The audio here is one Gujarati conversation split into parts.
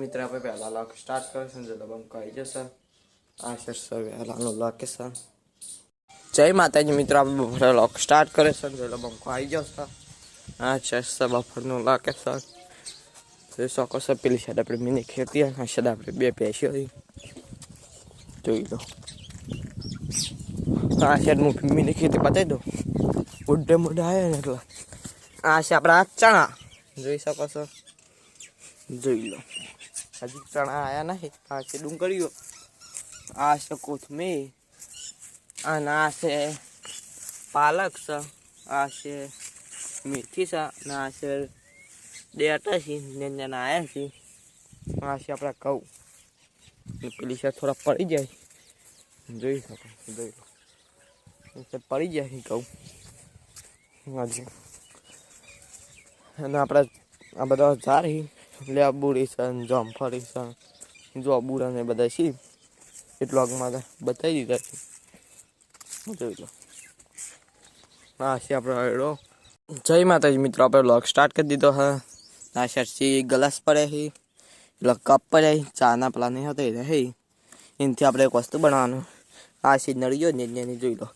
मित्र આપણે પહેલા લોક સ્ટાર્ટ કરીશું જો બંકો આવી જશે આ સર વહેલાનો લોકેશન જય માતાજી મિત્રો આપણે બપોરે લોક સ્ટાર્ટ કરીશું જો બંકો આવી જશે આ સર બપોરનું લોકેશન તો શકો છો પેલી સાઈડ આપણે મિની ખેતી આ સાઈડ આપણે બે પેશીઓ જોઈ લો આ સાઈડ હું મિની ખેતી બતાવી દઉં મોઢે મોઢે આવ્યા ને એટલે આ છે આપણા ચણા જોઈ શકો છો જોઈ લો હજી ચણા આયા નહીં આ છે ડુંગળીઓ આ છે કોથમીર અને આ છે પાલક છે આ છે મેથી છે અને આ છે ડેટા છે ને આયા છે આ છે આપણા ઘઉં પેલી છે થોડા પડી જાય જોઈ શકો જોઈ લો પડી જાય ઘઉં હાજી અને આપણા આ બધા ઝાડ લેબુડી છે જામફળી છે જોબુડા ને બધા છે એટલો આગમાં બતાવી દીધા છે જોઈ લો હા છે આપણો એડો જય માતાજી મિત્રો આપણે વ્લોગ સ્ટાર્ટ કરી દીધો હા આ શર્ટથી ગ્લાસ પડે છે એટલે કપ પડે ચાના પેલા નહીં હતા હે એનાથી આપણે એક વસ્તુ બનાવવાનું આ છે નળીઓ ને એની જોઈ લો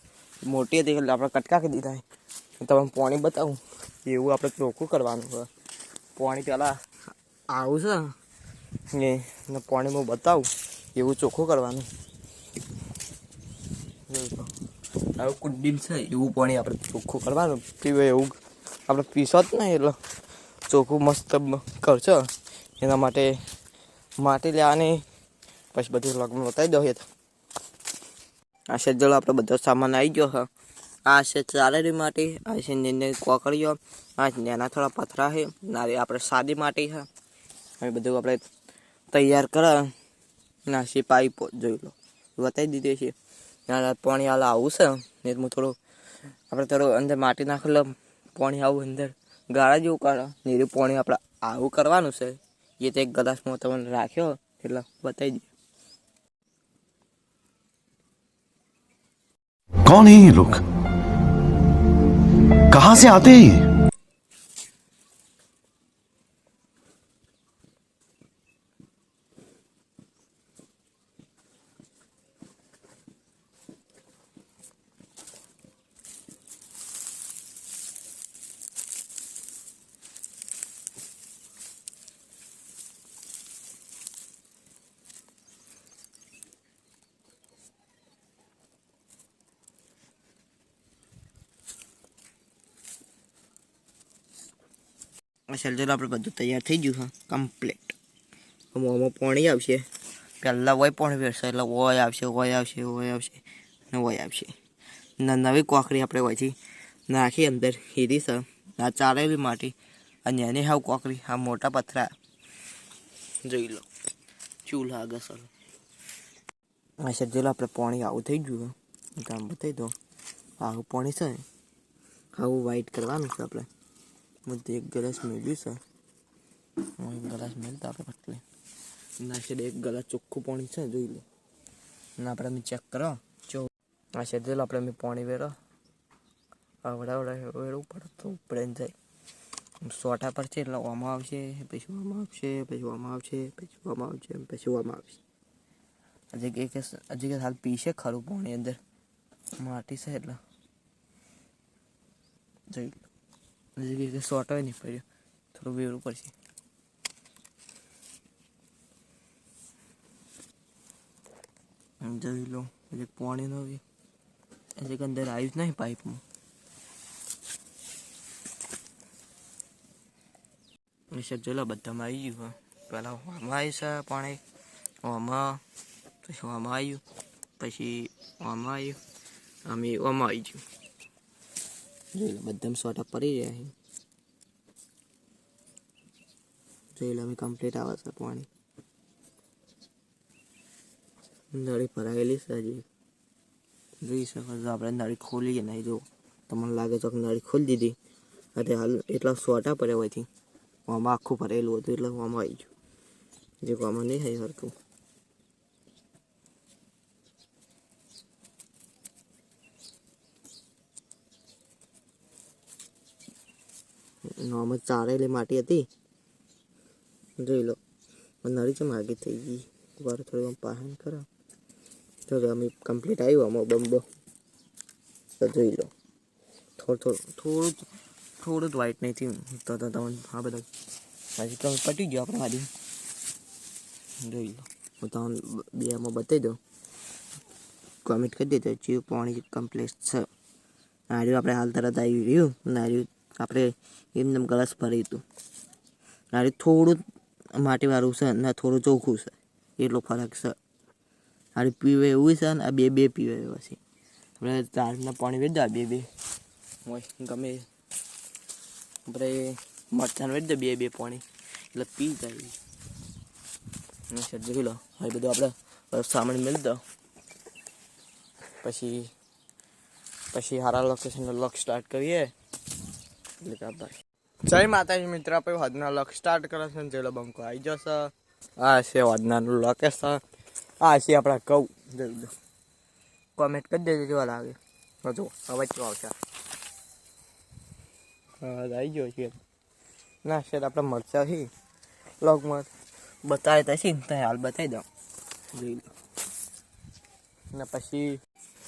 મોટી હતી એટલે આપણે કટકા કરી દીધા તમને પાણી બતાવું એવું આપણે ચોખ્ખું કરવાનું છે પાણી પહેલાં આવું છે ને પાણી હું બતાવું એવું ચોખ્ખું કરવાનું આવું કુંડીમ છે એવું પાણી આપણે ચોખ્ખું કરવાનું પીવે એવું આપણે પીસો જ નહીં એટલે ચોખ્ખું મસ્ત કરશો એના માટે માટી લેવાની પછી બધું લગ્ન બતાવી દો આ છે જળ આપણે બધો સામાન આવી ગયો હા આ છે ચારેલી માટી આ છે નીંદે કોકડીઓ આ નાના થોડા પથરા છે નારી આપણે સાદી માટી છે હવે બધું આપણે તૈયાર કરે નાસી પાઇપો જોઈ લો બતાવી દીધી છે પાણી હાલ આવું છે ને હું થોડું આપણે થોડું અંદર માટી નાખેલો પાણી આવું અંદર ગાળા જેવું કાઢો નીરું પાણી આપણે આવું કરવાનું છે એ તો એક ગ્લાસમાં તમને રાખ્યો એટલે બતાવી દઈએ कौन है ये लोग कहां से आते हैं ये જલ્દી આપણે બધું તૈયાર થઈ ગયું હા કમ્પ્લીટ આમાં પાણી આવશે પહેલાં વય પાણી વેરશે એટલે ઓય આવશે ઓય આવશે ઓય આવશે ને ઓય આવશે નવી કોકરી આપણે હોયથી નાખી અંદર હીરી છે આ ચારેલી માટી અને એની હાવ કોકરી આ મોટા પથરા જોઈ લો ચૂલા આગળ સર આ સજ્જેલા આપણે પાણી આવું થઈ ગયું કામ બતાવી દો આવું પાણી છે આવું વાઇટ કરવાનું છે આપણે એક ગ્લાસ મેળવ્યું છે એક ગ્લાસ મેળતા આપણે પટલે ના છે એક ગ્લાસ ચોખ્ખું પાણી છે જોઈ લો અને આપણે ચેક કરો જો આ છે આપણે મેં પાણી વેરો વડા વેરવું પડે તો ઉપડે જાય સોટા પર છે એટલે ઓમાં આવશે પછી ઓમાં આવશે પછી ઓમાં આવશે પછી ઓમાં આવશે પછી ઓમાં આવશે હજી કે હાલ પીશે ખરું પાણી અંદર માટી છે એટલે જોઈ લો હજી સોટ હોય નહીં પડ્યો થોડું વેરવું પડશે જોઈ લો હજી પાણી નો હજી અંદર આવ્યું જ નહીં પાઇપમાં જોઈ લો બધામાં આવી ગયું પહેલાં આમાં આવ્યું છે પાણી આમાં પછી આમાં આવ્યું પછી આમાં આવ્યું અમે આમાં આવી ગયું જોઈ લો બધામાં સોટા પડી રહ્યા છે જોઈ લો અમે કમ્પ્લીટ આવે છે પાણી નળી ભરાયેલી છે હજી જોઈ શકો છો આપણે નળી ખોલીએ નહીં જો તમને લાગે તો નળી ખોલી દીધી અને હાલ એટલા સોટા પડ્યા હોયથી આમાં આખું ભરેલું હતું એટલે આમાં આવી ગયું જે આમાં નહીં થાય સરખું આમાં ચારેલી માટી હતી જોઈ લો નળી ચમ આગળ થઈ ગઈ વાર થોડી આમ પાહન કરો તો અમે કમ્પ્લીટ આવ્યું આમાં બંબો તો જોઈ લો થોડું જ વ્હાઈટ નહીં થયું તો તમને હા બધા હજી તો પટી ગયો આપણે આદિ જોઈ લો હું તમને બે આમાં બતાવી દઉં કોમેન્ટ કરી દેજો જીવ પાણી કમ્પ્લીટ છે નાર્યું આપણે હાલ તરત આવી રહ્યું નાર્યું આપણે એમને ગળસ ભરી હતું નાર્યું થોડું માટીવાળું છે ને થોડું ચોખ્ખું છે એટલો ફરક છે હારી પીવે એવું છે ને આ બે પીવે એવા છે આપણે ચારના પાણી વેચ દો બે ગમે આપણે મરચાં વેચ દો બે પાણી એટલે પી જાય જોઈ લો હવે બધું આપણે સામાન મેળ દો પછી સારા લોકેશનનો લોક સ્ટાર્ટ કરીએ એટલે કે ભાઈ જય માતાજી મિત્ર આપણે વધના લોક સ્ટાર્ટ કરે છે જેલો બંકો આવી જશે આ છે વધનાનું લોકેશન આ છે આપણા કઉ જોઈ દો કોમેન્ટ કરી દેજો કેવા લાગે જો અવાજ કેવો આવશે આવી ગયો છે ના સર આપણે મરચા છે લોગમાં બતાવે તો છે ને હાલ બતાવી દો જોઈ લો ને પછી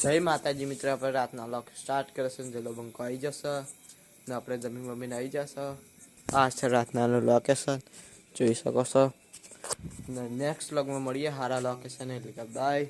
જય માતાજી મિત્ર આપણે રાતના લોક સ્ટાર્ટ કરશે ને જેલો બંકો આવી જશે ને આપણે જમીન આવી જશે આ છે રાતનાનું લોકેશન જોઈ શકો છો ને નેક્સ્ટ વ્લોગમાં મળીએ સારા લોકેશન એટલે કે બાય.